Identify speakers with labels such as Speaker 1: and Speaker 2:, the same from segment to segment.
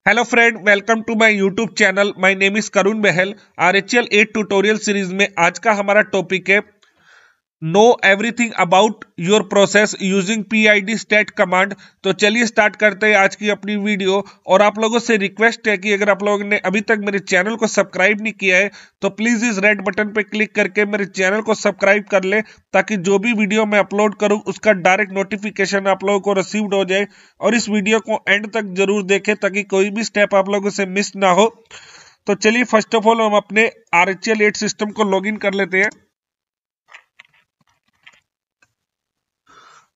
Speaker 1: Hello friend, welcome to my YouTube channel. My name is Karun Bahl. RHL 8 tutorial series में आज का हमारा topic है know everything about your process using PID stat command. तो चलिए start करते हैं आज की अपनी वीडियो। और आप लोगों से रिक्वेस्ट है कि अगर आप लोगों ने अभी तक मेरे चैनल को सब्सक्राइब नहीं किया है तो प्लीज इस रेड बटन पे क्लिक करके मेरे चैनल को सब्सक्राइब कर ले, ताकि जो भी वीडियो मैं अपलोड करूं उसका डायरेक्ट नोटिफिकेशन आप लोगों को रिसीव्ड हो जाए। और इस वीडियो को एंड तक जरूर देखें ताकि कोई भी स्टेप आप लोगों से मिस ना हो। तो चलिए फर्स्ट ऑफ ऑल हम अपने RHL 8 सिस्टम को लॉगिन कर लेते हैं।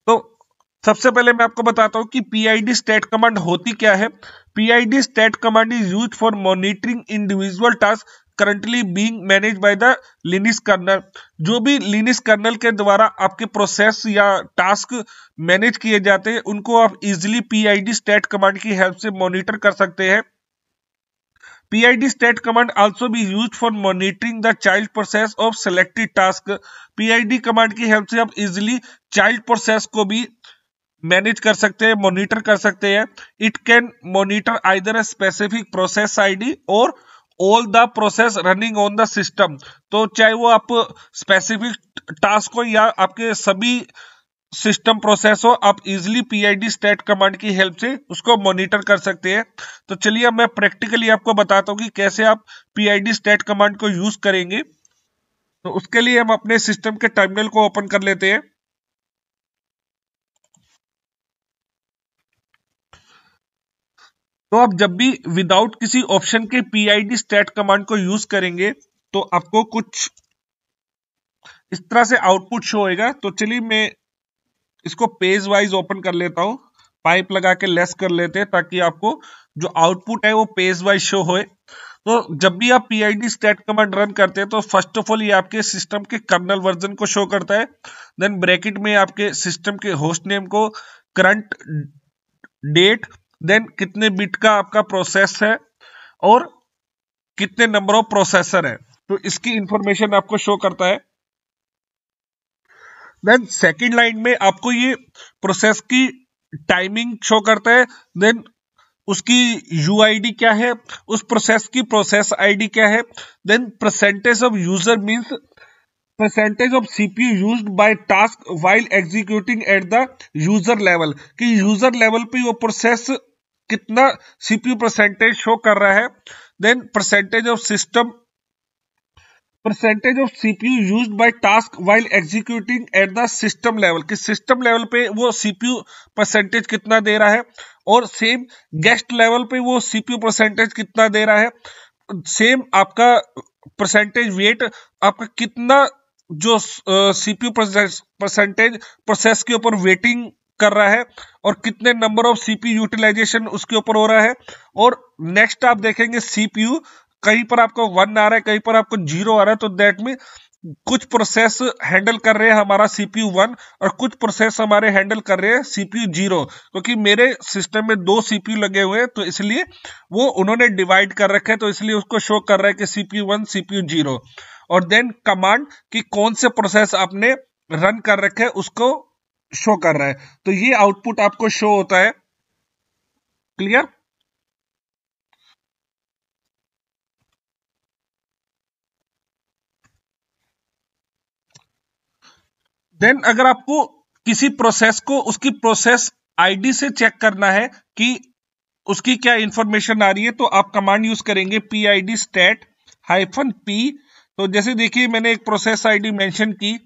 Speaker 1: तो सबसे पहले मैं आपको बताता हूं कि PID स्टैट कमांड होती क्या है। PID stat command is used for monitoring individual task currently being manage by the Linux kernel. जो भी लिनक्स कर्नल के द्वारा आपके प्रोसेस या टास्क मैनेज किए जाते हैं उनको आप इजीली PID स्टैट कमांड की हेल्प से मॉनिटर कर सकते हैं। PID stat command also be used for monitoring the child process of selected task। PID command की हेल्प से आप इजिली चाइल्ड प्रोसेस को भी मैनेज कर सकते हैं, मॉनिटर कर सकते हैं। It can monitor either a specific process ID और all the process running on the system. तो चाहे वो आप स्पेसिफिक टास्क हो या आपके सभी सिस्टम प्रोसेस हो, आप इजिली PID स्टैट कमांड की हेल्प से उसको मॉनिटर कर सकते हैं। तो चलिए अब मैं प्रैक्टिकली आपको बताता हूं कि कैसे आप PID स्टैट कमांड को यूज करेंगे। तो उसके लिए हम अपने सिस्टम के टर्मिनल को ओपन कर लेते हैं। तो आप जब भी विदाउट किसी ऑप्शन के PID स्टैट कमांड को यूज करेंगे तो आपको कुछ इस तरह से आउटपुट शो होएगा। तो चलिए मैं इसको पेज वाइज ओपन कर लेता हूं, पाइप लगा के लेस कर लेते हैं ताकि आपको जो आउटपुट है वो पेज वाइज शो होए। तो जब भी आप PID स्टैट कमांड रन करते हैं तो फर्स्ट ऑफ ऑल ये आपके सिस्टम के कर्नल वर्जन को शो करता है। देन ब्रैकेट में आपके सिस्टम के होस्ट नेम को, करंट डेट, देन कितने बिट का आपका प्रोसेस है और कितने नंबर ऑफ प्रोसेसर है, तो इसकी इंफॉर्मेशन आपको शो करता है। देन सेकेंड लाइन में आपको ये प्रोसेस की टाइमिंग शो करता है। देन उसकी UID क्या है, उस प्रोसेस की प्रोसेस ID क्या है। Then percentage of user means percentage of CPU used by task while executing at the user level, कि यूजर लेवल पे वो प्रोसेस कितना CPU परसेंटेज शो कर रहा है। Then percentage of CPU used by task while executing at the system level, कि system level पे वो CPU परसेंटेज कितना दे रहा है। और सेम गेस्ट लेवल पे वो CPU परसेंटेज कितना दे रहा है। सेम आपका परसेंटेज वेट, आपका कितना जो CPU परसेंटेज प्रोसेस के ऊपर वेटिंग कर रहा है और कितने नंबर ऑफ CPU यूटिलाइजेशन उसके ऊपर हो रहा है। और नेक्स्ट आप देखेंगे CPU कहीं पर आपको 1 आ रहा है, कहीं पर आपको 0 आ रहा है, तो दैट में कुछ प्रोसेस हैंडल कर रहे हैं हमारा CPU 1 और कुछ प्रोसेस हमारे हैंडल कर रहे हैं CPU 0। क्योंकि मेरे सिस्टम में 2 CPU लगे हुए हैं तो इसलिए वो उन्होंने डिवाइड कर रखे हैं, तो इसलिए उसको शो कर रहा है कि CPU 1 CPU 0। और देन कमांड कि कौन से प्रोसेस आपने रन कर रखे हैं उसको शो कर रहा है। तो ये आउटपुट आपको शो होता है। क्लियर? देन अगर आपको किसी प्रोसेस को उसकी प्रोसेस ID से चेक करना है कि उसकी क्या इंफॉर्मेशन आ रही है, तो आप कमांड यूज करेंगे PID स्टैट -P। तो जैसे देखिए मैंने एक प्रोसेस ID मेंशन की,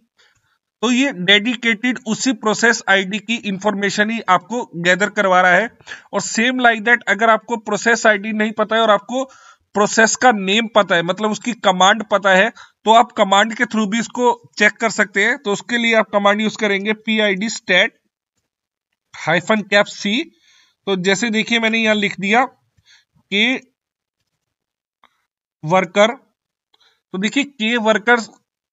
Speaker 1: तो ये डेडिकेटेड उसी प्रोसेस ID की इंफॉर्मेशन ही आपको गैदर करवा रहा है। और सेम लाइक दैट अगर आपको प्रोसेस ID नहीं पता है और आपको प्रोसेस का नेम पता है, मतलब उसकी कमांड पता है, तो आप कमांड के थ्रू भी इसको चेक कर सकते हैं। तो उसके लिए आप कमांड यूज करेंगे PID स्टैट -C। तो जैसे देखिए मैंने यहां लिख दिया के वर्कर। तो देखिए के वर्कर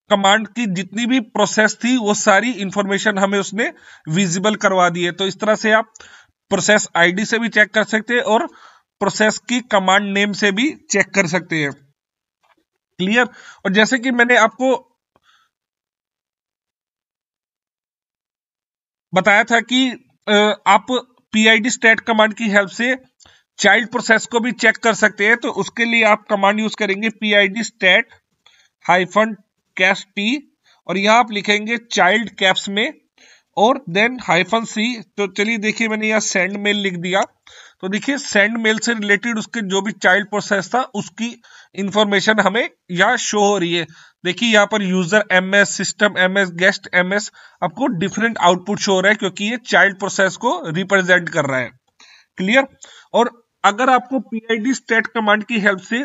Speaker 1: कमांड की जितनी भी प्रोसेस थी वो सारी इंफॉर्मेशन हमें उसने विजिबल करवा दी है। तो इस तरह से आप प्रोसेस ID से भी चेक कर सकते हैं और प्रोसेस की कमांड नेम से भी चेक कर सकते हैं। क्लियर? और जैसे कि मैंने आपको बताया था कि आप PID स्टैट कमांड की हेल्प से चाइल्ड प्रोसेस को भी चेक कर सकते हैं, तो उसके लिए आप कमांड यूज करेंगे PID stat -t और यहाँ आप लिखेंगे चाइल्ड कैप्स में और देन -c। तो चलिए देखिए मैंने यहाँ सेंड मेल लिख दिया, तो देखिए सेंड मेल से रिलेटेड उसके जो भी चाइल्ड प्रोसेस था उसकी इंफॉर्मेशन हमें यहाँ शो हो रही है। देखिए यहाँ पर user MS, system MS, guest MS आपको डिफरेंट आउटपुट शो हो रहा है क्योंकि ये चाइल्ड प्रोसेस को रिप्रेजेंट कर रहा है। क्लियर। और अगर आपको PID stat कमांड की हेल्प से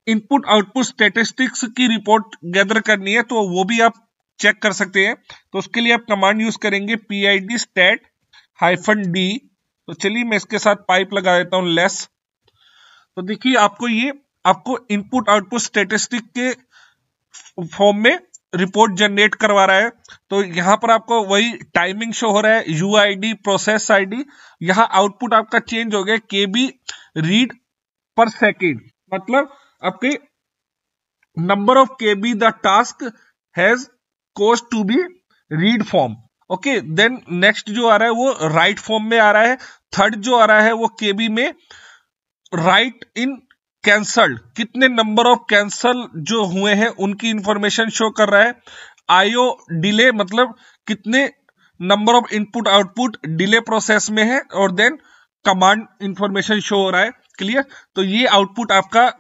Speaker 1: इनपुट आउटपुट स्टेटिस्टिक्स की रिपोर्ट गैदर करनी है तो वो भी आप चेक कर सकते हैं। तो उसके लिए आप कमांड यूज करेंगे PID stat -d। तो चलिए मैं इसके साथ पाइप लगा देता हूं लेस। तो देखिए आपको इनपुट आउटपुट स्टेटिस्टिक के फॉर्म में रिपोर्ट जनरेट करवा रहा है। तो यहां पर आपको वही टाइमिंग शो हो रहा है, UID, प्रोसेस ID। यहां आउटपुट आपका चेंज हो गया KB रीड पर सेकेंड, मतलब आपके number of KB the task has caused to be read from. Okay, then next जो आ रहा है वो राइट फॉर्म में आ रहा है। थर्ड जो आ रहा है वो KB में राइट इन कैंसल्ड, कितने नंबर ऑफ कैंसल जो हुए हैं उनकी इंफॉर्मेशन शो कर रहा है। IO डिले, मतलब कितने number of input output delay process में है और देन कमांड इंफॉर्मेशन शो हो रहा है। क्लियर। तो ये आउटपुट आपका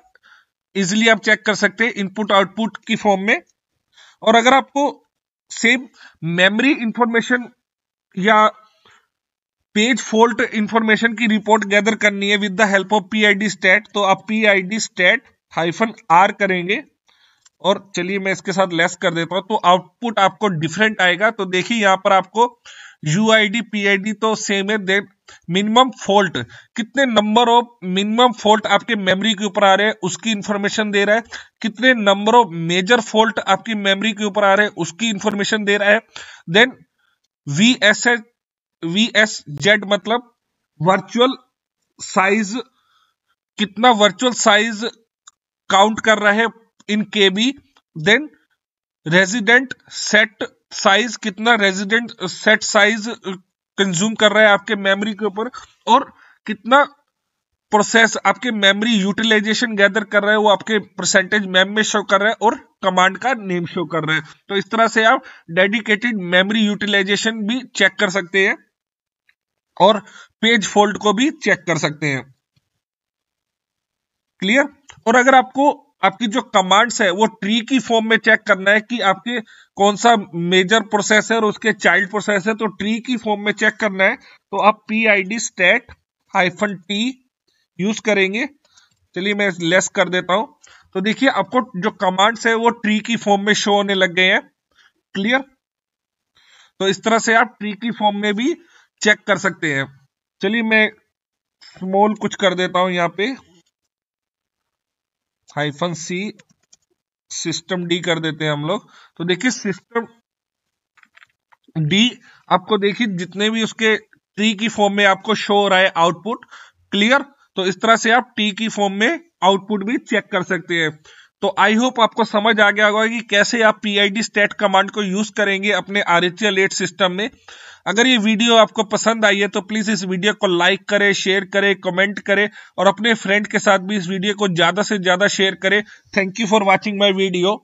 Speaker 1: इजिली आप चेक कर सकते हैं इनपुट आउटपुट की फॉर्म में। और अगर आपको सेम मेमोरी इंफॉर्मेशन या पेज फॉल्ट इंफॉर्मेशन की रिपोर्ट गैदर करनी है with the help of PID stat, तो आप PID stat -r करेंगे और चलिए मैं इसके साथ लेस कर देता हूं तो आउटपुट आपको डिफरेंट आएगा। तो देखिए यहां पर आपको UID PID तो सेम है, देन मिनिमम फॉल्ट, कितने नंबर ऑफ मिनिमम फॉल्ट आपके मेमोरी के ऊपर आ रहे हैं उसकी इंफॉर्मेशन दे रहा है। कितने नंबर ऑफ मेजर फॉल्ट आपकी मेमोरी के ऊपर आ रहे हैं उसकी इंफॉर्मेशन दे रहा है। देन VSZ मतलब वर्चुअल साइज, कितना वर्चुअल साइज काउंट कर रहा है in KB। Then resident set size, कितना रेजिडेंट सेट साइज कंज्यूम कर रहा है आपके मेमोरी के ऊपर, और कितना प्रोसेस आपके मेमोरी यूटिलाइजेशन गैदर कर रहा है वो आपके परसेंटेज मैम में शो कर रहा है और कमांड का नेम शो कर रहा है। तो इस तरह से आप डेडिकेटेड मेमोरी यूटिलाइजेशन भी चेक कर सकते हैं और पेज फॉल्ट को भी चेक कर सकते हैं। क्लियर। और अगर आपको आपकी जो कमांड्स है वो ट्री की फॉर्म में चेक करना है कि आपके कौन सा मेजर प्रोसेस है और उसके चाइल्ड प्रोसेस है, तो ट्री की फॉर्म में चेक करना है तो आप PID stat -t यूज करेंगे। चलिए मैं लेस कर देता हूं। तो देखिए आपको जो कमांड्स है वो ट्री की फॉर्म में शो होने लग गए हैं। क्लियर। तो इस तरह से आप ट्री की फॉर्म में भी चेक कर सकते हैं। चलिए मैं स्मॉल कुछ कर देता हूं यहाँ पे, -c सिस्टम D कर देते हैं हम लोग। तो देखिए सिस्टम D आपको देखिए जितने भी उसके ट्री की फॉर्म में आपको शो हो रहा है आउटपुट। क्लियर। तो इस तरह से आप T की फॉर्म में आउटपुट भी चेक कर सकते हैं। तो आई होप आपको समझ आ गया होगा कि कैसे आप PID stat कमांड को यूज करेंगे अपने RHEL 8 सिस्टम में। अगर ये वीडियो आपको पसंद आई है तो प्लीज इस वीडियो को लाइक करें, शेयर करें, कमेंट करें और अपने फ्रेंड के साथ भी इस वीडियो को ज्यादा से ज्यादा शेयर करें। Thank you for watching my video.